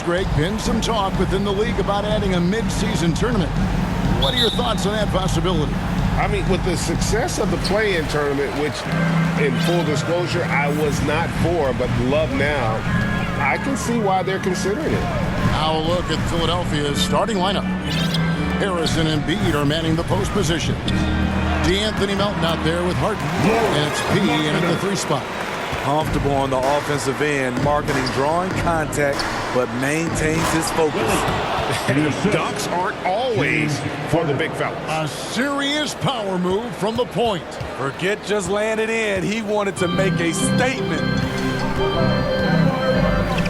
Greg, been some talk within the league about adding a mid-season tournament. What are your thoughts on that possibility? I mean, with the success of the play-in tournament, which, in full disclosure, I was not for, but love now, I can see why they're considering it. Now a look at Philadelphia's starting lineup. Harrison and Embiid are manning the post position. D'Anthony Melton out there with Harden. And it's P in at the 3 spot. Comfortable on the offensive end, Marketing drawing contact, but maintains his focus. Dunks aren't always for the big fellas. A serious power move from the point. Forget just landed in. He wanted to make a statement.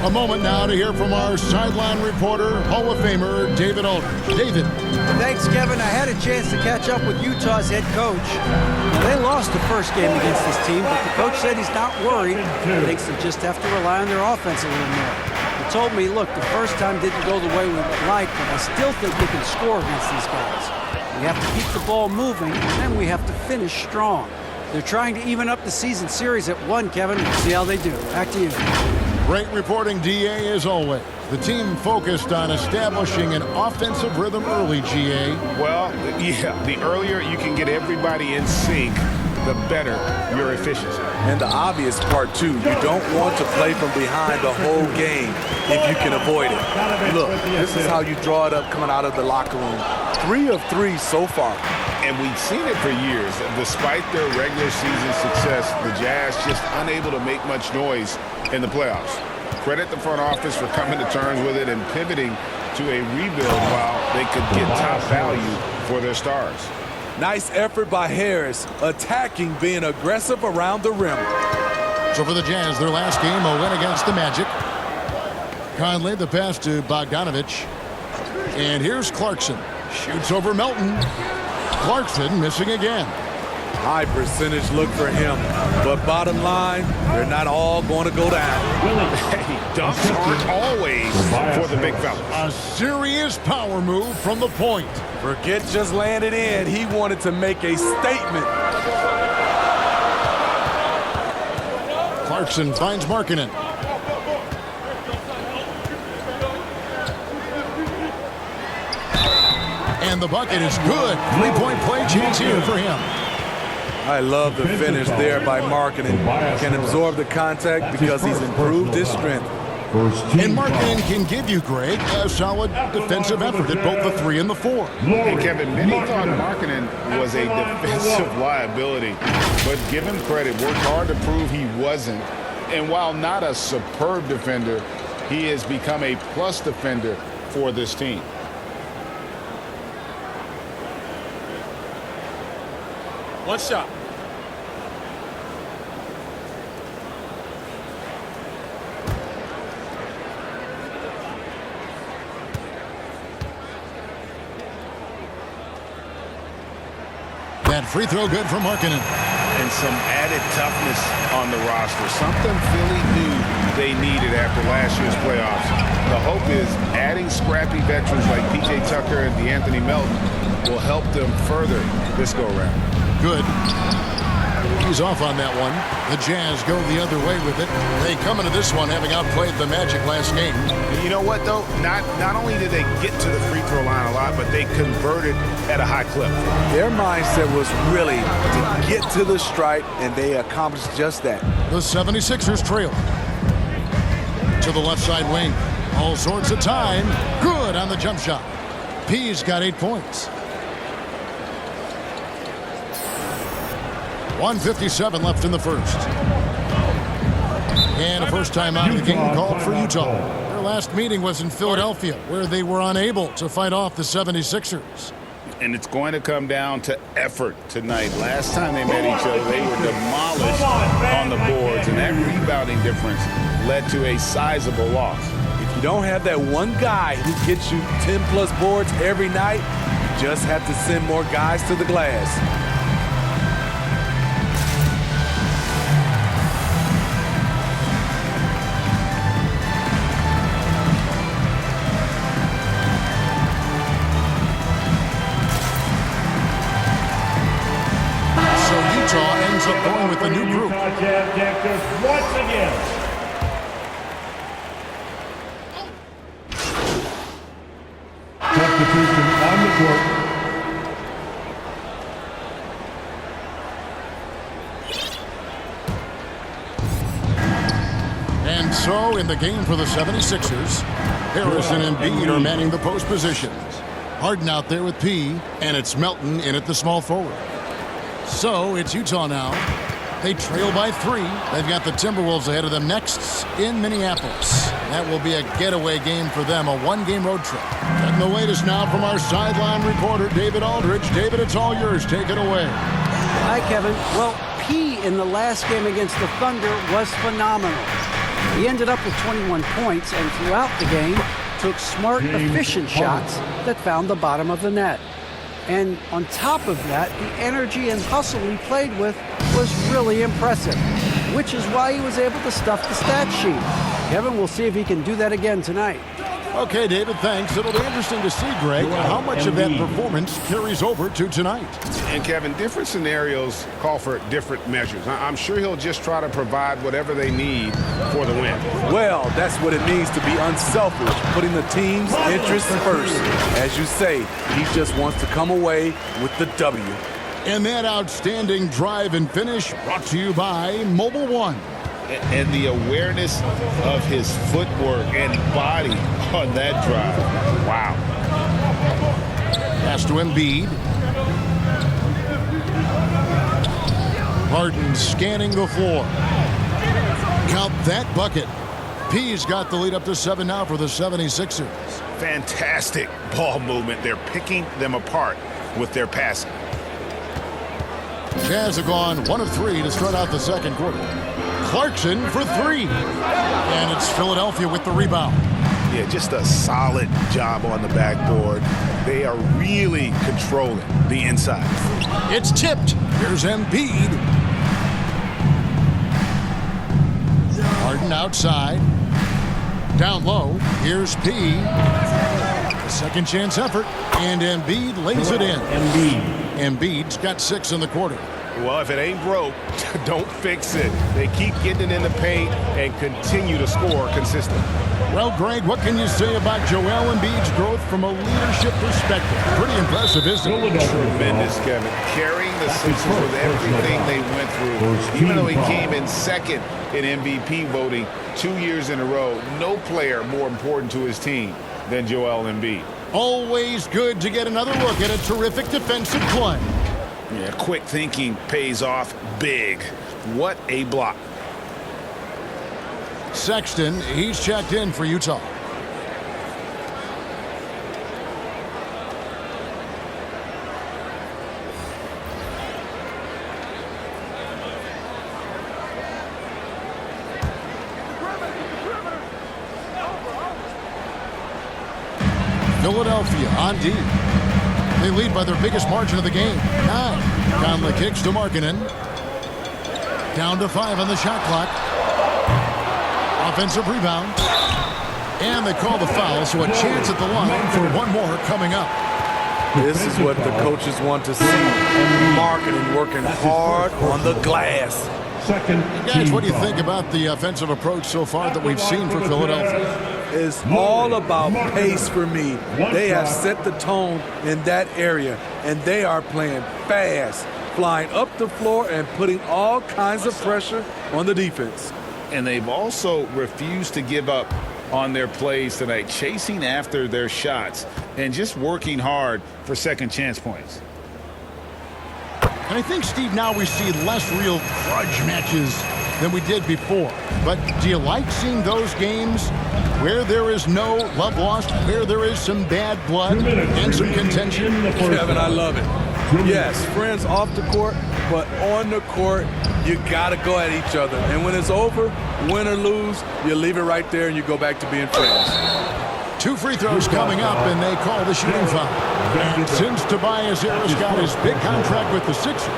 A moment now to hear from our sideline reporter, Hall of Famer David Aldridge. David. Thanks, Kevin. I had a chance to catch up with Utah's head coach. They lost the first game against this team, but the coach said he's not worried. He thinks they just have to rely on their offense a little more. He told me, look, the first time didn't go the way we would like, but I still think we can score against these guys. We have to keep the ball moving, and then we have to finish strong. They're trying to even up the season series at 1, Kevin. We'll see how they do. Back to you. Great reporting, DA, as always. The team focused on establishing an offensive rhythm early, GA. Well, yeah, the earlier you can get everybody in sync, the better your efficiency. And the obvious part, too, you don't want to play from behind the whole game if you can avoid it. Look, this is how you draw it up coming out of the locker room. 3 of 3 so far. And we've seen it for years. Despite their regular season success, the Jazz just unable to make much noise in the playoffs. Credit the front office for coming to terms with it and pivoting to a rebuild while they could get top value for their stars. Nice effort by Harris, attacking, being aggressive around the rim. So for the Jazz, their last game, a win against the Magic. Conley, the pass to Bogdanovich. And here's Clarkson. Shoots over Melton. Clarkson missing again. High percentage look for him. But bottom line, they're not all going to go down. Hey, dunks aren't always for the big fellas. A serious power move from the point. Forget just landed in. He wanted to make a statement. Clarkson finds Markkanen. And the bucket is good. 3-point play chance here for him. I love the finish there by Markkanen. Can absorb the contact because he's improved his strength. And Markkanen can give you, Greg, a solid defensive effort at both the 3 and the 4. And Kevin, many thought Markkanen was a defensive liability, but give him credit, worked hard to prove he wasn't. And while not a superb defender, he has become a plus defender for this team. One shot. That free throw good for Markkanen. And some added toughness on the roster. Something Philly knew they needed after last year's playoffs. The hope is adding scrappy veterans like P.J. Tucker and D'Anthony Melton will help them further this go-round. Good. He's off on that one. The Jazz go the other way with it. They come into this one having outplayed the Magic last game. And you know what, though? Not only did they get to the free throw line a lot, but they converted at a high clip. Their mindset was really to get to the stripe, and they accomplished just that. The 76ers trail. To the left side wing. All sorts of time. Good on the jump shot. P's got 8 points. 1:57 left in the first. And a first time out of the game called for Utah. Their last meeting was in Philadelphia, where they were unable to fight off the 76ers. And it's going to come down to effort tonight. Last time they met each other, they were demolished on the boards, and that rebounding difference led to a sizable loss. If you don't have that one guy who gets you 10-plus boards every night, you just have to send more guys to the glass. Ends up going with a new group. substitution on the court. And so in the game for the 76ers, Harrison and Embiid are manning the post positions. Harden out there with P, and it's Melton in at the small forward. So it's Utah now. They trail by 3. They've got the Timberwolves ahead of them next in Minneapolis. That will be a getaway game for them, a one-game road trip. Getting the latest now from our sideline reporter, David Aldridge. David, it's all yours. Take it away. Hi, Kevin. Well, P in the last game against the Thunder was phenomenal. He ended up with 21 points and throughout the game took smart, efficient shots that found the bottom of the net. And on top of that, the energy and hustle he played with was really impressive, which is why he was able to stuff the stat sheet. Kevin, we'll see if he can do that again tonight. Okay, David, thanks. It'll be interesting to see, Greg, how much of that performance carries over to tonight. And, Kevin, different scenarios call for different measures. I'm sure he'll just try to provide whatever they need for the win. Well, that's what it means to be unselfish, putting the team's interests first. As you say, he just wants to come away with the W. And that outstanding drive and finish brought to you by Mobile One. And the awareness of his footwork and body on that drive. Wow. Pass to Embiid. Harden scanning the floor. Count that bucket. P's got the lead up to 7 now for the 76ers. Fantastic ball movement. They're picking them apart with their passing. Jazz have gone 1 of 3 to start out the second quarter. Clarkson for 3. And it's Philadelphia with the rebound. Yeah, just a solid job on the backboard. They are really controlling the inside. It's tipped. Here's Embiid. Harden outside. Down low. Here's P. A second chance effort. And Embiid lays it in. Embiid's got 6 in the quarter. Well, if it ain't broke, don't fix it. They keep getting it in the paint and continue to score consistently. Well, Greg, what can you say about Joel Embiid's growth from a leadership perspective? Pretty impressive, isn't it? Tremendous, Kevin. Carrying the Sixers with everything they went through. Even though he came in second in MVP voting 2 years in a row, no player more important to his team than Joel Embiid. Always good to get another look at a terrific defensive play. Yeah, quick thinking pays off big. What a block. Sexton, he's checked in for Utah. Philadelphia on D. They lead by their biggest margin of the game, 9. Conley kicks to Markkanen. Down to 5 on the shot clock. Offensive rebound. And they call the foul, so a chance at the line for one more coming up. This is what the coaches want to see. Markkanen working hard on the glass. Guys, what do you think about the offensive approach so far that we've seen for Philadelphia? It's all about pace for me. They have set the tone in that area, and they are playing fast, flying up the floor and putting all kinds of pressure on the defense. And they've also refused to give up on their plays tonight, chasing after their shots and just working hard for second chance points. And I think, Steve, now we see less real grudge matches than we did before. But do you like seeing those games where there is no love lost, where there is some bad blood and some contention? Kevin, I love it. Yes, friends off the court, but on the court, you got to go at each other. And when it's over, win or lose, you leave it right there and you go back to being friends. 2 free throws coming up, and they call the shooting foul. And since Tobias Harris got his big contract with the Sixers,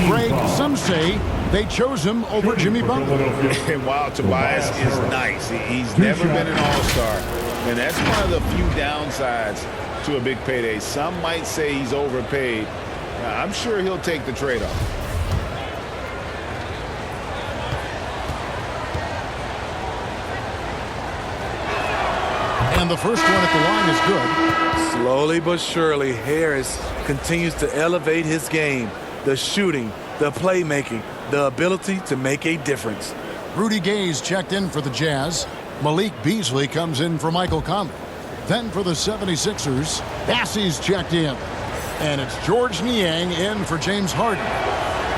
Greg, some say they chose him over Jimmy Butler. And while Tobias is nice, he's never been an all-star. And that's one of the few downsides to a big payday. Some might say he's overpaid. I'm sure he'll take the trade-off. And the first one at the line is good. Slowly but surely, Harris continues to elevate his game. The shooting, the playmaking, the ability to make a difference. Rudy Gay's checked in for the Jazz. Malik Beasley comes in for Michael Conley. Then for the 76ers, Bassey's checked in. And it's George Niang in for James Harden.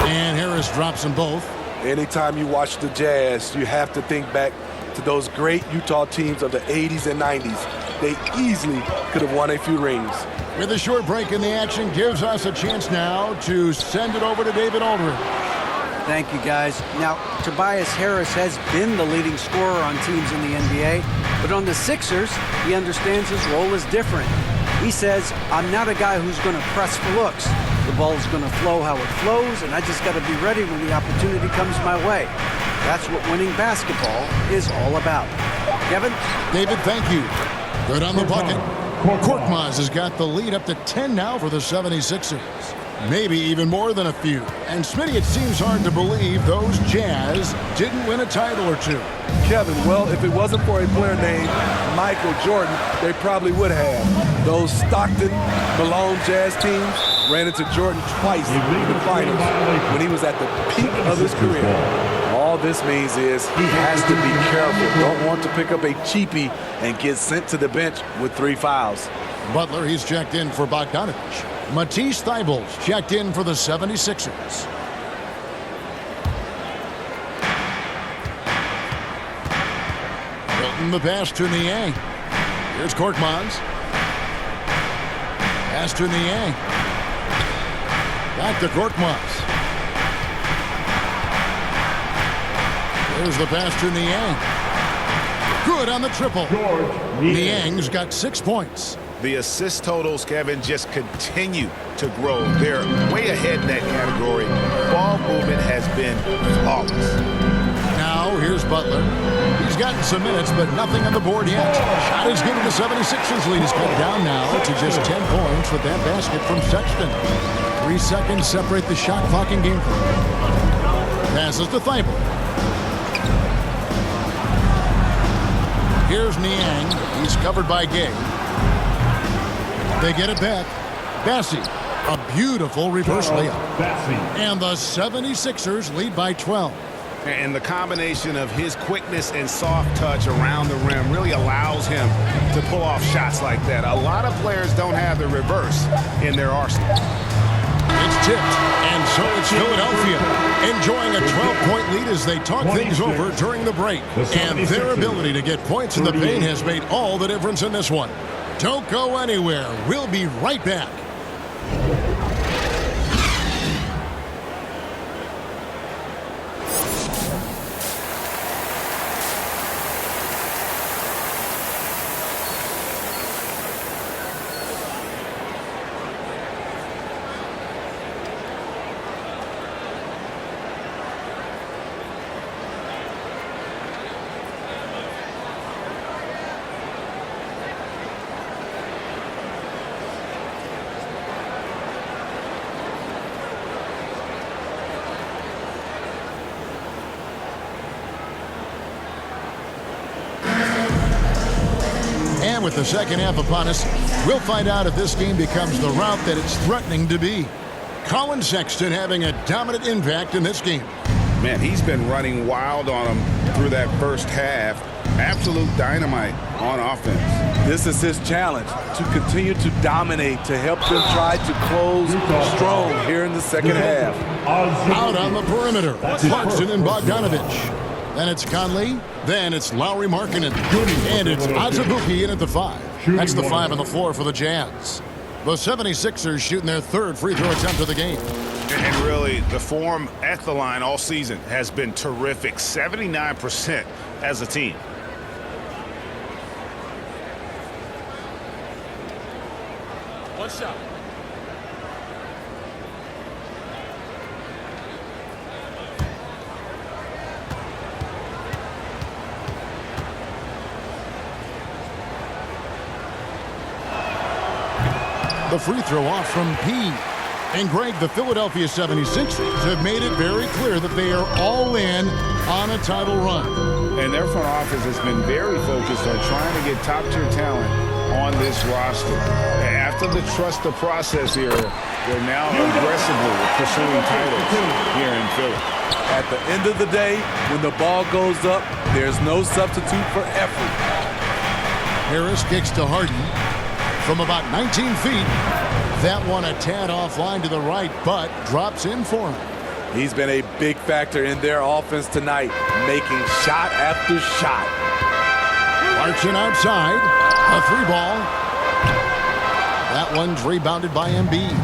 And Harris drops them both. Anytime you watch the Jazz, you have to think back to those great Utah teams of the 80s and 90s. They easily could have won a few rings. With a short break in the action, gives us a chance now to send it over to David Aldridge. Thank you, guys. Now, Tobias Harris has been the leading scorer on teams in the NBA, but on the Sixers, he understands his role is different. He says, I'm not a guy who's going to press for looks. The ball's going to flow how it flows, and I just got to be ready when the opportunity comes my way. That's what winning basketball is all about. Kevin? David, thank you. Good on the bucket. Korkmaz has got the lead up to 10 now for the 76ers. Maybe even more than a few. And Smitty, it seems hard to believe those Jazz didn't win a title or two. Kevin, well, if it wasn't for a player named Michael Jordan, they probably would have. Those Stockton, Malone Jazz teams ran into Jordan twice in the finals when he was at the peak of his career. All this means is he has to be careful. Don't want to pick up a cheapie and get sent to the bench with 3 fouls. Butler, he's checked in for Bogdanovich. Matisse Thybulle's checked in for the 76ers. Hilton the pass to Niang. Here's Korkmaz. Pass to Niang. Back to Korkmaz. There's the pass to Niang. Good on the triple. Niang's got 6 points. The assist totals, Kevin, just continue to grow. They're way ahead in that category. Ball movement has been flawless. Now, here's Butler. He's gotten some minutes, but nothing on the board yet. Shot is good, and the 76ers lead is cut down now to just 10 points with that basket from Sexton. 3 seconds separate the shot clock and game clock. Passes to Thybulle. Here's Niang. He's covered by Gay. They get it back. Bassey, a beautiful reverse layup. And the 76ers lead by 12. And the combination of his quickness and soft touch around the rim really allows him to pull off shots like that. A lot of players don't have the reverse in their arsenal. It's tipped, and so it's Philadelphia enjoying a 12-point lead as they talk things over during the break. And their ability to get points in the paint has made all the difference in this one. Don't go anywhere. We'll be right back. With the second half upon us, we'll find out if this game becomes the rout that it's threatening to be. Colin Sexton having a dominant impact in this game. Man, he's been running wild on them through that first half. Absolute dynamite on offense. This is his challenge, to continue to dominate, to help them try to close strong here in the second half. Out on the perimeter, Clarkson and Bogdanovich. Then it's Conley. Then it's Lauri Markkanen. And it's Azubuike in at the 5. That's the 5 on the floor for the Jazz. The 76ers shooting their 3rd free throw attempt of the game. And really, the form at the line all season has been terrific. 79% as a team. One shot. The free throw off from P. And Greg, the Philadelphia 76ers have made it very clear that they are all in on a title run. And their front office has been very focused on trying to get top-tier talent on this roster. After the trust the process era, they're now aggressively pursuing titles here in Philly. At the end of the day, when the ball goes up, there's no substitute for effort. Harris kicks to Harden from about 19 feet. That one a tad offline to the right, but drops in for him. He's been a big factor in their offense tonight, making shot after shot. Clarkson outside, a three ball. That one's rebounded by Embiid.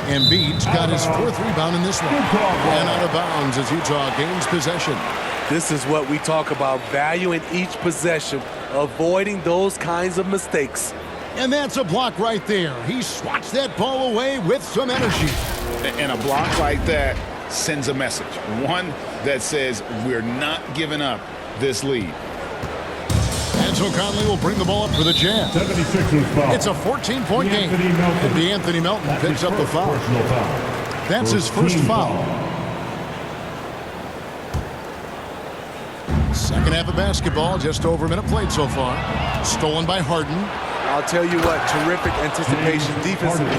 Embiid's got his fourth rebound in this one. And out of bounds as Utah gains possession. This is what we talk about, valuing each possession, avoiding those kinds of mistakes. And that's a block right there. He swats that ball away with some energy. And a block like that sends a message. One that says we're not giving up this lead. And so Conley will bring the ball up for the Jazz. 76ers foul. It's a 14-point game. And D'Anthony Melton picks up the foul. That's his first foul. Second half of basketball, just over a minute played so far. Stolen by Harden. I'll tell you what, terrific anticipation defensively.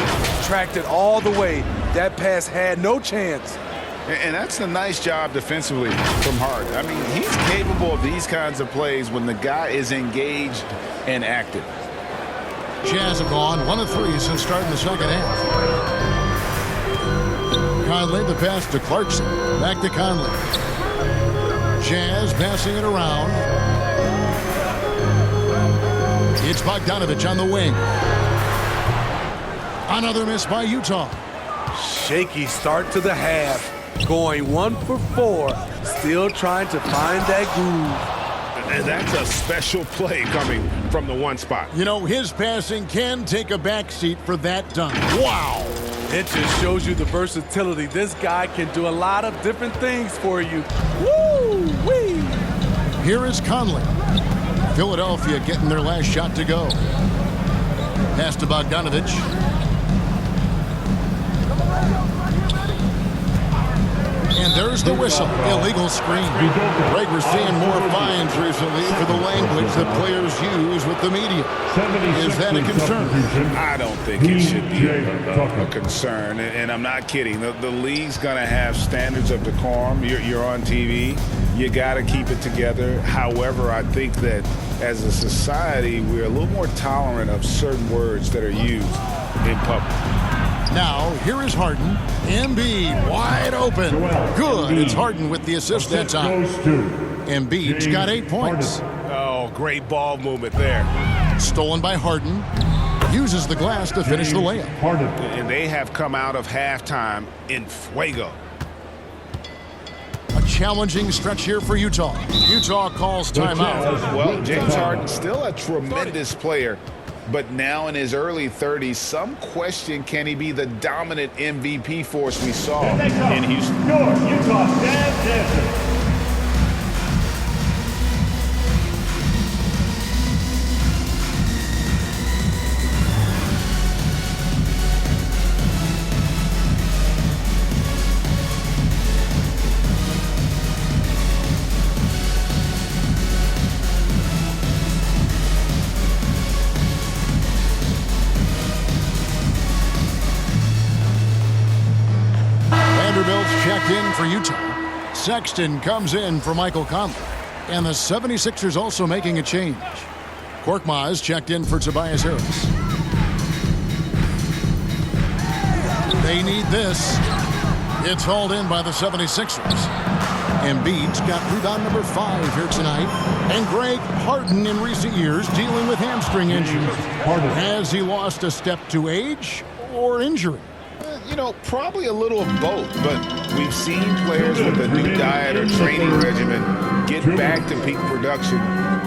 Tracked it all the way. That pass had no chance. And that's a nice job defensively from Harden. I mean, he's capable of these kinds of plays when the guy is engaged and active. Jazz have gone 1 of 3 since starting the second half. Conley, the pass to Clarkson. Back to Conley. Jazz passing it around. It's Bogdanovich on the wing. Another miss by Utah. Shaky start to the half. Going 1 for 4. Still trying to find that groove. And that's a special play coming from the one spot. You know, his passing can take a backseat for that dunk. Wow. It just shows you the versatility. This guy can do a lot of different things for you. Woo-wee! Here is Conley. Philadelphia getting their last shot to go. Pass to Bogdanovich. And there's the whistle. Illegal screen. Greg, we're seeing more fines recently for the language that players use with the media. Is that a concern? I don't think it should be a concern, and I'm not kidding. The league's going to have standards of decorum. You're on TV. You got to keep it together. However, I think that as a society, we're a little more tolerant of certain words that are used in public. Now, here is Harden. Embiid wide open. Good. It's Harden with the assist that time. Embiid's got 8 points. Oh, great ball movement there. Stolen by Harden. Uses the glass to finish the layup. And they have come out of halftime in fuego. A challenging stretch here for Utah. Utah calls timeout. Well, James Harden still a tremendous player, but now in his early 30s, some question, can he be the dominant MVP force we saw in Houston? Utah Jazz Dancers. Vanderbilt's checked in for Utah. Sexton comes in for Michael Conley. And the 76ers also making a change. Korkmaz checked in for Tobias Harris. They need this. It's hauled in by the 76ers. Embiid's got rebound number 5 here tonight. And Greg, Harden in recent years dealing with hamstring injuries. Has he lost a step to age or injury? You know, probably a little of both, but we've seen players with a new diet or training regimen get back to peak production.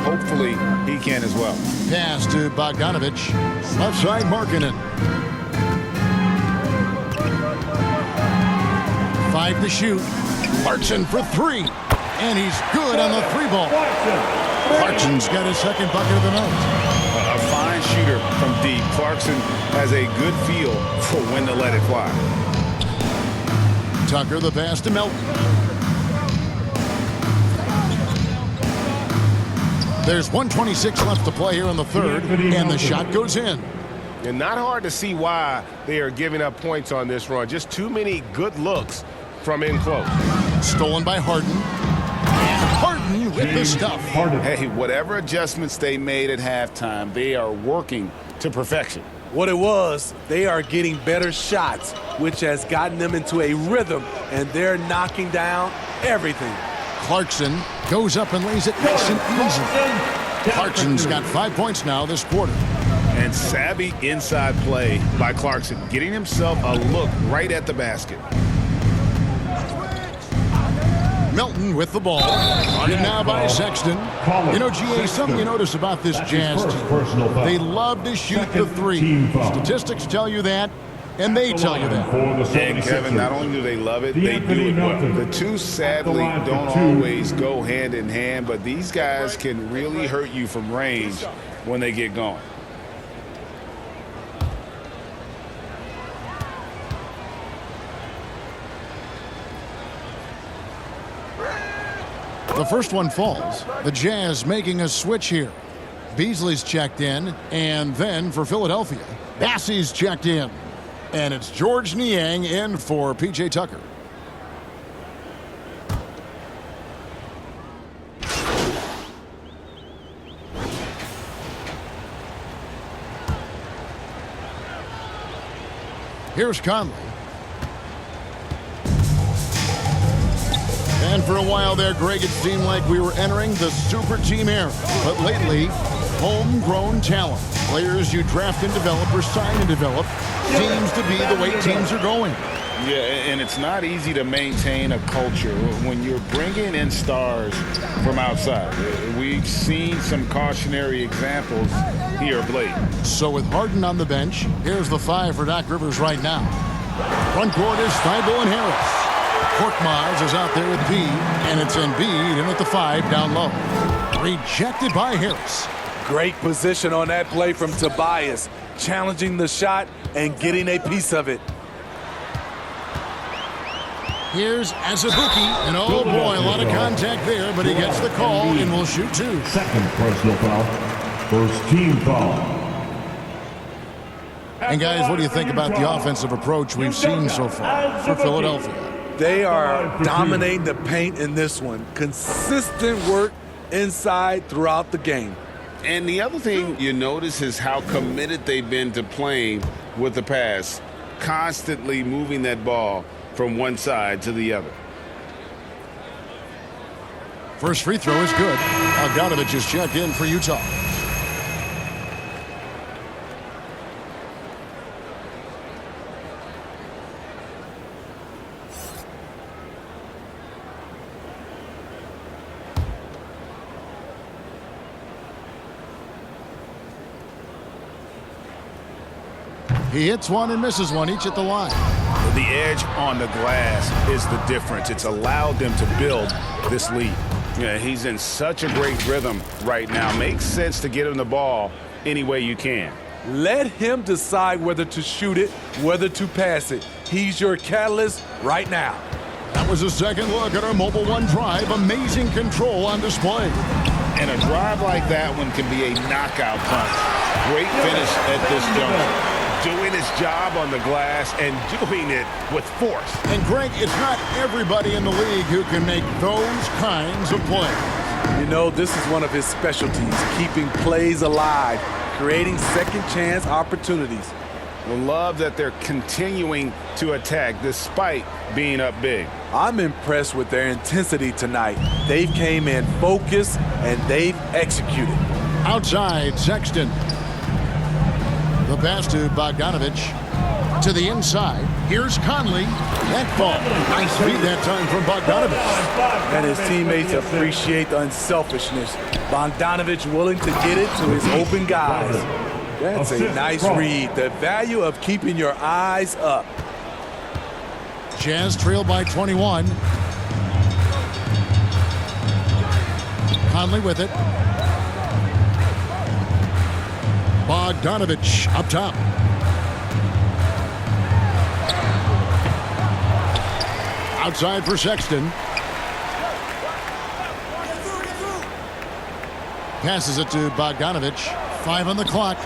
Hopefully, he can as well. Pass to Bogdanovich. Left side, Markkanen. 5 to shoot. Clarkson for 3. And he's good on the 3 ball. Clarkson's got his second bucket of the night. A fine shooter from deep. Clarkson has a good feel for when to let it fly. Tucker the pass to Melton. There's 1:26 left to play here in the third, and the shot goes in. And not hard to see why they are giving up points on this run. Just too many good looks from in close. Stolen by Harden. And Harden with the stuff. Hey, whatever adjustments they made at halftime, they are working to perfection. What it was, they are getting better shots, which has gotten them into a rhythm, and they're knocking down everything. Clarkson goes up and lays it nice and easy. Clarkson's got 5 points now this quarter. And savvy inside play by Clarkson, getting himself a look right at the basket. Melton with the ball. Guarded now by Sexton. You know, GA, something you notice about this Jazz team, they love to shoot the three. Statistics tell you that, and they tell you that. And Kevin, not only do they love it, they do it well. The two sadly don't always go hand in hand, but these guys can really hurt you from range when they get going. The first one falls. The Jazz making a switch here. Beasley's checked in, and then for Philadelphia, Bassey's checked in. And it's George Niang in for P.J. Tucker. Here's Conley. And for a while there, Greg, it seemed like we were entering the super team era. But lately, homegrown talent, players you draft and develop or sign and develop, seems to be the way teams are going. Yeah, and it's not easy to maintain a culture when you're bringing in stars from outside. We've seen some cautionary examples here of late. So with Harden on the bench, here's the 5 for Doc Rivers right now. Front court is Thibault and Harris. Korkmaz is out there with B, and it's Embiid in at the 5 down low. Rejected by Harris. Great position on that play from Tobias, challenging the shot and getting a piece of it. Here's Azubuike, and oh boy, a lot of contact there, but he gets the call and will shoot 2. Second personal foul. First team foul. And guys, what do you think about the offensive approach we've seen so far for Philadelphia? They are dominating the paint in this one. Consistent work inside throughout the game. And the other thing you notice is how committed they've been to playing with the pass, constantly moving that ball from one side to the other. First free throw is good. Bogdanovich is checked in for Utah. He hits one and misses one, each at the line. The edge on the glass is the difference. It's allowed them to build this lead. Yeah, he's in such a great rhythm right now. Makes sense to get him the ball any way you can. Let him decide whether to shoot it, whether to pass it. He's your catalyst right now. That was a second look at our Mobile One drive. Amazing control on display. And a drive like that one can be a knockout punch. Great finish at this juncture. Doing his job on the glass and doing it with force. And Greg, it's not everybody in the league who can make those kinds of plays. You know, this is one of his specialties, keeping plays alive, creating second chance opportunities. I love that they're continuing to attack despite being up big. I'm impressed with their intensity tonight. They came in focused and they've executed. Outside, Sexton. The pass to Bogdanovich. To the inside. Here's Conley. That ball. Nice feed that time from Bogdanovich. And his teammates appreciate the unselfishness. Bogdanovich willing to get it to his open guys. That's a nice read. The value of keeping your eyes up. Jazz trail by 21. Conley with it. Bogdanovich up top. Outside for Sexton. Passes it to Bogdanovich. 5 on the clock.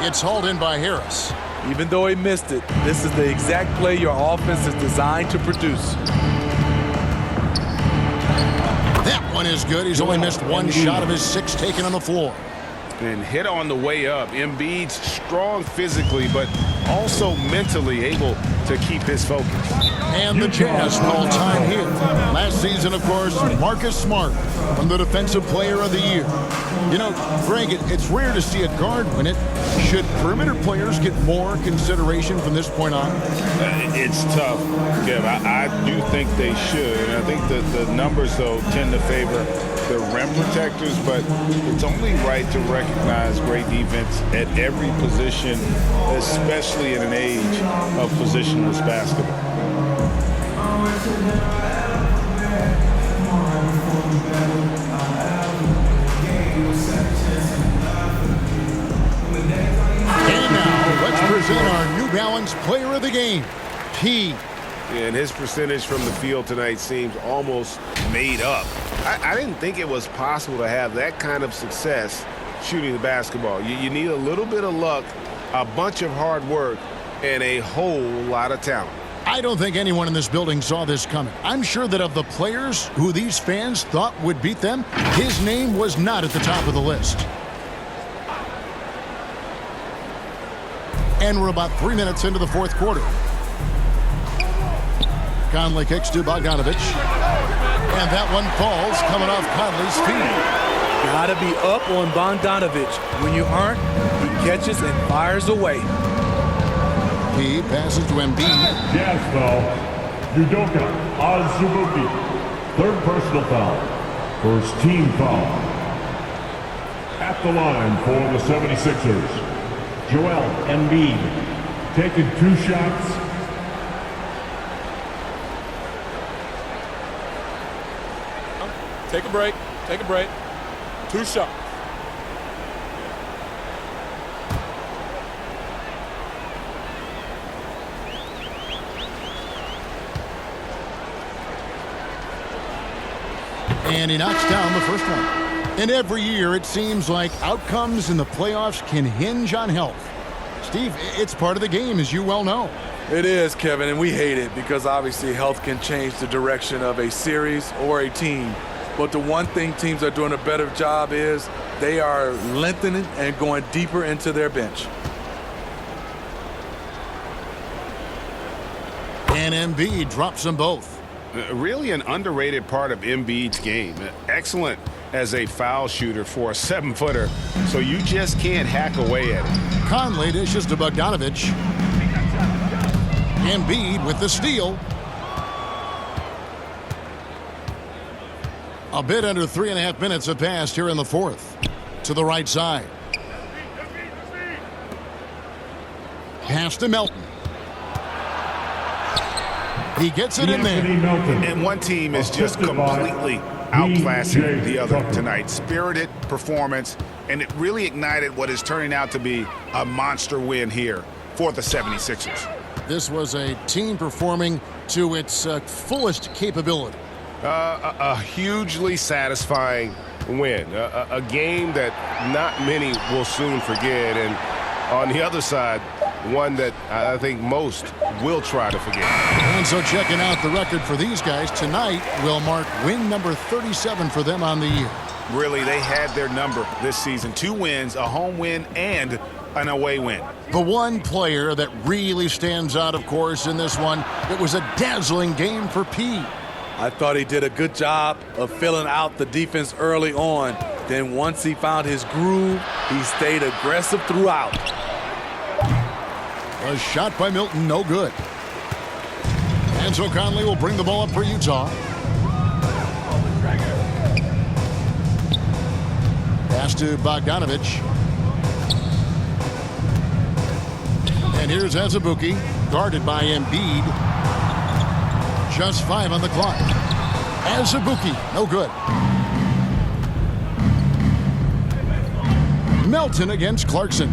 It's hauled in by Harris. Even though he missed it, this is the exact play your offense is designed to produce. That one is good. He's only missed one shot of his 6 taken on the floor. And hit on the way up. Embiid's strong physically, but also mentally able to keep his focus. And the Jazz all-time hit. Last season, of course, Marcus Smart won the Defensive Player of the Year. You know, Greg, it's rare to see a guard win it. Should perimeter players get more consideration from this point on? It's tough, Kev. I do think they should. And I think that the numbers, though, tend to favor the rim protectors, but it's only right to recognize great defense at every position, especially in an age of positionless basketball. And now, let's present our New Balance Player of the Game, P. And his percentage from the field tonight seems almost made up. I didn't think it was possible to have that kind of success shooting the basketball. You need a little bit of luck, a bunch of hard work, and a whole lot of talent. I don't think anyone in this building saw this coming. I'm sure that of the players who these fans thought would beat them, his name was not at the top of the list. And we're about 3 minutes into the fourth quarter. Conley kicks to Bogdanovich. And that one falls coming off Conley's feet. Gotta be up on Bogdanovich. When you aren't, he catches and fires away. He passes to Embiid. Jazz foul. Udoka Azubuike. Third personal foul. First team foul. At the line for the 76ers, Joel Embiid. Taking 2 shots. Take a break. Take a break. 2 shots. And he knocks down the first one. And every year it seems like outcomes in the playoffs can hinge on health. Steve, it's part of the game, as you well know. It is, Kevin, and we hate it because obviously health can change the direction of a series or a team. But the one thing teams are doing a better job is they are lengthening and going deeper into their bench. And Embiid drops them both. Really an underrated part of Embiid's game. Excellent as a foul shooter for a 7-footer, so you just can't hack away at it. Conley dishes to Bogdanovich. Embiid with the steal. A bit under 3.5 minutes have passed here in the fourth. To the right side. Pass to Melton. He gets it in there. And one team is just completely outclassing the other tonight. Spirited performance, and it really ignited what is turning out to be a monster win here for the 76ers. This was a team performing to its fullest capability. A hugely satisfying win. A game that not many will soon forget. And on the other side, one that I think most will try to forget. And so checking out the record for these guys tonight will mark win number 37 for them on the year. Really, they had their number this season. 2 wins, a home win, and an away win. The one player that really stands out, of course, in this one, it was a dazzling game for P. I thought he did a good job of filling out the defense early on. Then once he found his groove, he stayed aggressive throughout. A shot by Milton, no good. And so Conley will bring the ball up for Utah. Pass to Bogdanovich. And here's Azubuike, guarded by Embiid. Just 5 on the clock. Azubuike, no good. Melton against Clarkson.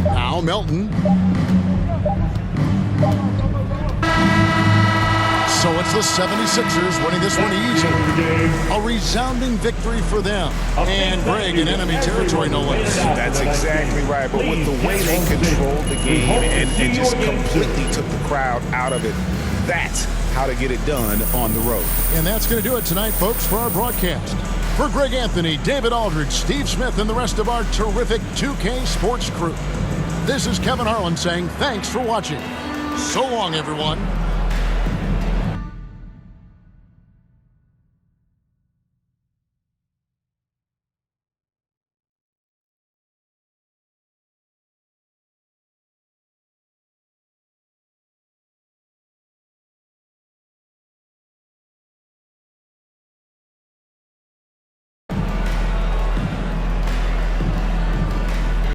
Now Melton. So it's the 76ers winning this one easily. A resounding victory for them. And Greg in enemy territory, no less. That's exactly right. But with the way they controlled the game and just completely took the crowd out of it, that's how to get it done on the road. And that's going to do it tonight, folks, for our broadcast. For Greg Anthony, David Aldridge, Steve Smith, and the rest of our terrific 2K Sports crew, this is Kevin Harlan saying thanks for watching. So long, everyone.